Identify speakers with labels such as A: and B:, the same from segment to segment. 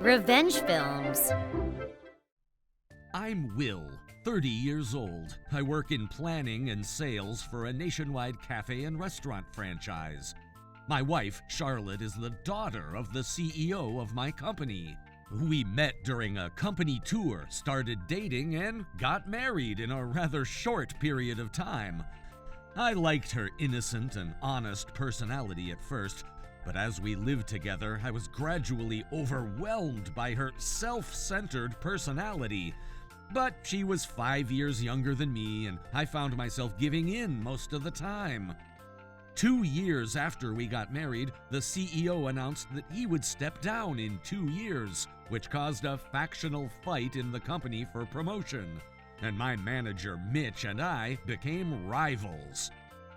A: Revenge films.
B: I'm Will, 30 years old. I work in planning and sales for a nationwide cafe and restaurant franchise. My wife, Charlotte, is the daughter of the CEO of my company. We met during a company tour, started dating, and got married in a rather short period of time. I liked her innocent and honest personality at first, but as we lived together, I was gradually overwhelmed by her self-centered personality. But she was 5 years younger than me, and I found myself giving in most of the time. 2 years after we got married, the CEO announced that he would step down in 2 years, which caused a factional fight in the company for promotion. And my manager, Mitch, and I became rivals.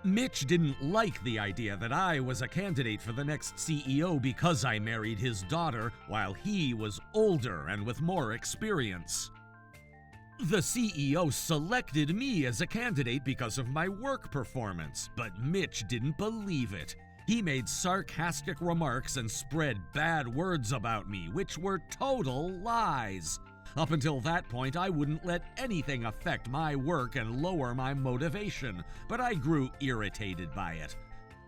B: Mitch didn't like the idea that I was a candidate for the next CEO because I married his daughter, while he was older and with more experience. The CEO selected me as a candidate because of my work performance, but Mitch didn't believe it. He made sarcastic remarks and spread bad words about me, which were total lies. Up until that point, I wouldn't let anything affect my work and lower my motivation, but I grew irritated by it.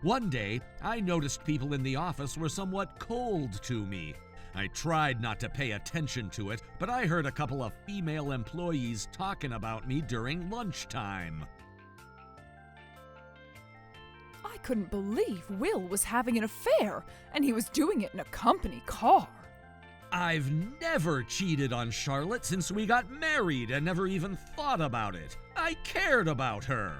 B: One day, I noticed people in the office were somewhat cold to me. I tried not to pay attention to it, but I heard a couple of female employees talking about me during lunchtime.
C: I couldn't believe Will was having an affair, and he was doing it in a company car.
B: I've never cheated on Charlotte since we got married and never even thought about it. I cared about her.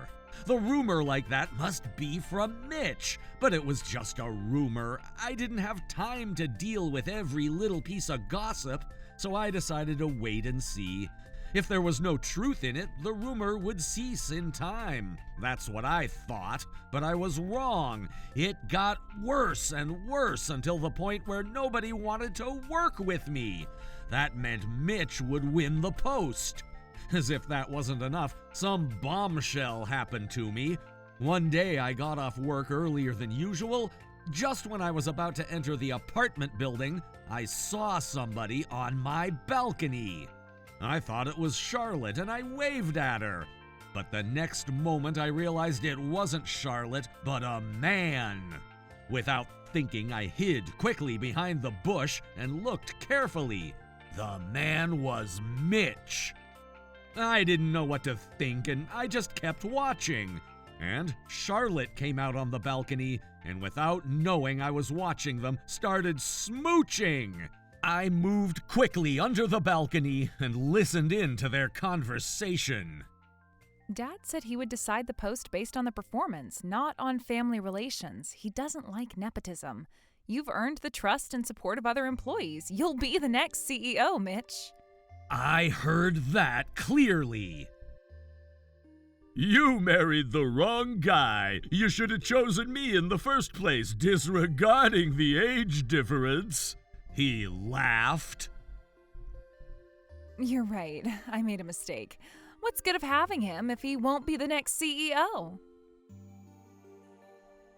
B: The rumor like that must be from Mitch, but it was just a rumor. I didn't have time to deal with every little piece of gossip, so I decided to wait and see. If there was no truth in it, the rumor would cease in time. That's what I thought, but I was wrong. It got worse and worse until the point where nobody wanted to work with me. That meant Mitch would win the post. As if that wasn't enough, some bombshell happened to me. One day I got off work earlier than usual. Just when I was about to enter the apartment building, I saw somebody on my balcony. I thought it was Charlotte, and I waved at her. But the next moment I realized it wasn't Charlotte, but a man. Without thinking, I hid quickly behind the bush and looked carefully. The man was Mitch. I didn't know what to think, and I just kept watching. And Charlotte came out on the balcony, and without knowing I was watching them, started smooching. I moved quickly under the balcony and listened in to their conversation.
C: Dad said he would decide the post based on the performance, not on family relations. He doesn't like nepotism. You've earned the trust and support of other employees. You'll be the next CEO, Mitch.
B: I heard that clearly. You married the wrong guy. You should have chosen me in the first place, disregarding the age difference. He laughed.
C: You're right. I made a mistake. What's good of having him if he won't be the next CEO?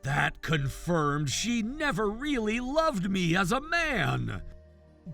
B: That confirmed she never really loved me as a man.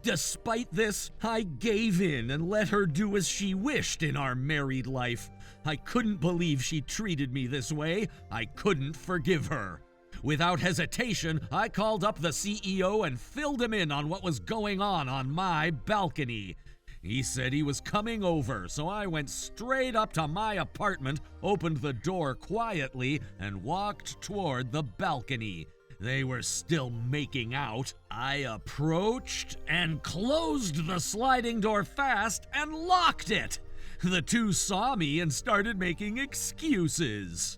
B: Despite this, I gave in and let her do as she wished in our married life. I couldn't believe she treated me this way. I couldn't forgive her. Without hesitation, I called up the CEO and filled him in on what was going on my balcony. He said he was coming over, so I went straight up to my apartment, opened the door quietly, and walked toward the balcony. They were still making out. I approached and closed the sliding door fast and locked it. The two saw me and started making excuses.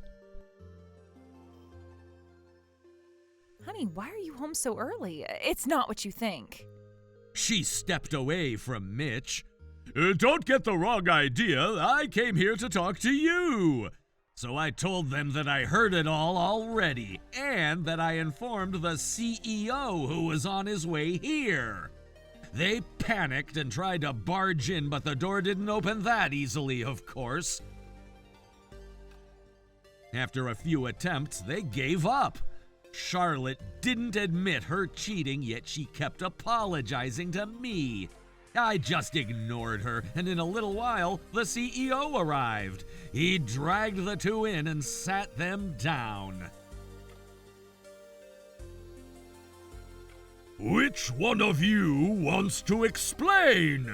C: Honey, why are you home so early? It's not what you think.
B: She stepped away from Mitch. Don't get the wrong idea. I came here to talk to you. So I told them that I heard it all already, and that I informed the CEO who was on his way here. They panicked and tried to barge in, but the door didn't open that easily, of course. After a few attempts, they gave up. Charlotte didn't admit her cheating, yet she kept apologizing to me. I just ignored her, and in a little while, the CEO arrived. He dragged the two in and sat them down. "Which one of you wants to explain?"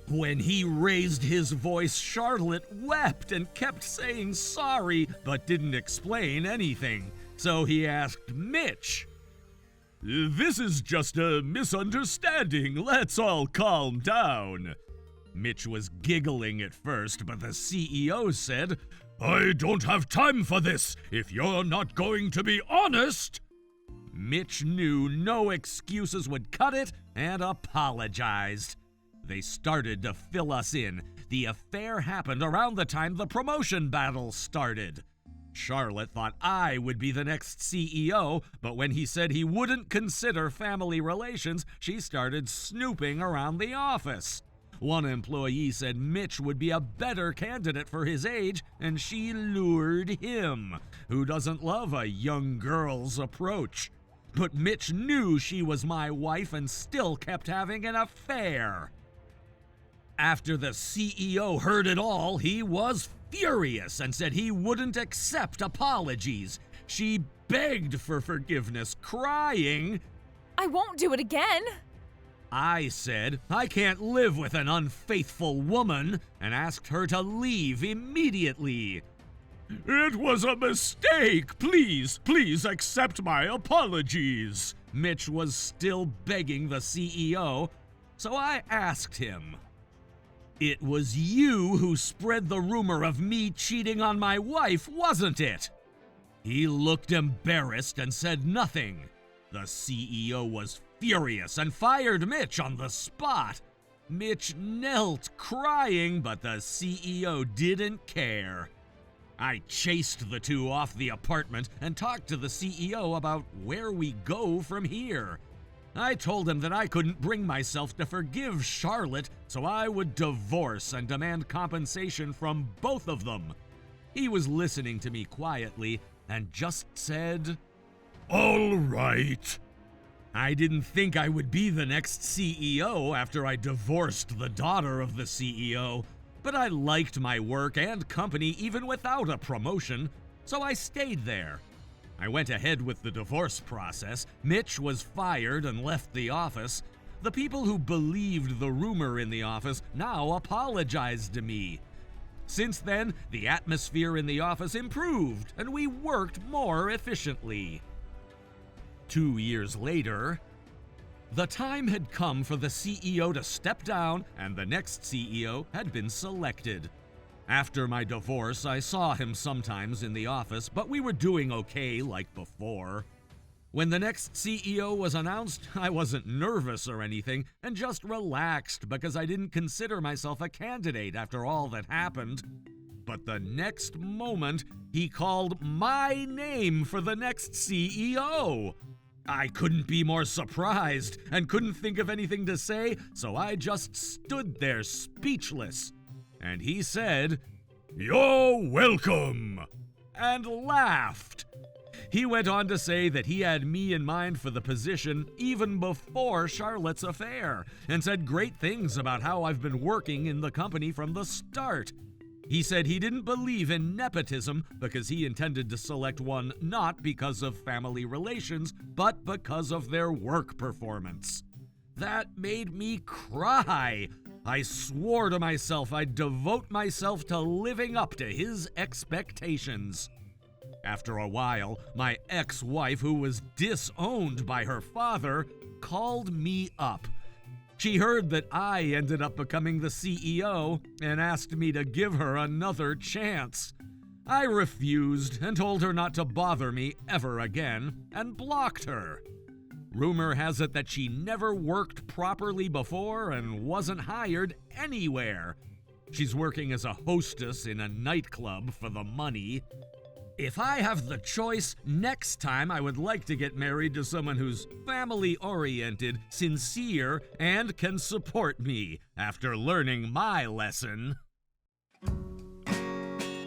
B: When he raised his voice, Charlotte wept and kept saying sorry, but didn't explain anything. So he asked Mitch. "This is just a misunderstanding. Let's all calm down." Mitch was giggling at first, but the CEO said, "I don't have time for this if you're not going to be honest." Mitch knew no excuses would cut it and apologized. They started to fill us in. The affair happened around the time the promotion battle started. Charlotte thought I would be the next CEO, but when he said he wouldn't consider family relations, she started snooping around the office. One employee said Mitch would be a better candidate for his age, and she lured him, who doesn't love a young girl's approach. But Mitch knew she was my wife and still kept having an affair. After the CEO heard it all, he was furious and said he wouldn't accept apologies. She begged for forgiveness, crying,
C: I won't do it again.
B: I said I can't live with an unfaithful woman and asked her to leave immediately. "It was a mistake. Please accept my apologies." Mitch was still begging the CEO, so I asked him, "It was you who spread the rumor of me cheating on my wife, wasn't it?" He looked embarrassed and said nothing. The CEO was furious and fired Mitch on the spot. Mitch knelt crying, but the CEO didn't care. I chased the two off the apartment and talked to the CEO about where we go from here. I told him that I couldn't bring myself to forgive Charlotte, so I would divorce and demand compensation from both of them. He was listening to me quietly and just said, "All right." I didn't think I would be the next CEO after I divorced the daughter of the CEO, but I liked my work and company even without a promotion, so I stayed there. I went ahead with the divorce process. Mitch was fired and left the office. The people who believed the rumor in the office now apologized to me. Since then, the atmosphere in the office improved, and we worked more efficiently. 2 years later, the time had come for the CEO to step down, and the next CEO had been selected. After my divorce, I saw him sometimes in the office, but we were doing okay like before. When the next CEO was announced, I wasn't nervous or anything, and just relaxed because I didn't consider myself a candidate after all that happened. But the next moment, he called my name for the next CEO. I couldn't be more surprised and couldn't think of anything to say, so I just stood there speechless. And he said, "You're welcome," and laughed. He went on to say that he had me in mind for the position even before Charlotte's affair, and said great things about how I've been working in the company from the start. He said he didn't believe in nepotism because he intended to select one not because of family relations, but because of their work performance. That made me cry. I swore to myself I'd devote myself to living up to his expectations. After a while, my ex-wife, who was disowned by her father, called me up. She heard that I ended up becoming the CEO and asked me to give her another chance. I refused and told her not to bother me ever again and blocked her. Rumor has it that she never worked properly before and wasn't hired anywhere. She's working as a hostess in a nightclub for the money. If I have the choice, next time I would like to get married to someone who's family-oriented, sincere, and can support me after learning my lesson.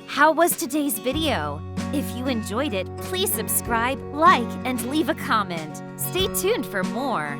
A: How was today's video? If you enjoyed it, please subscribe, like, and leave a comment. Stay tuned for more.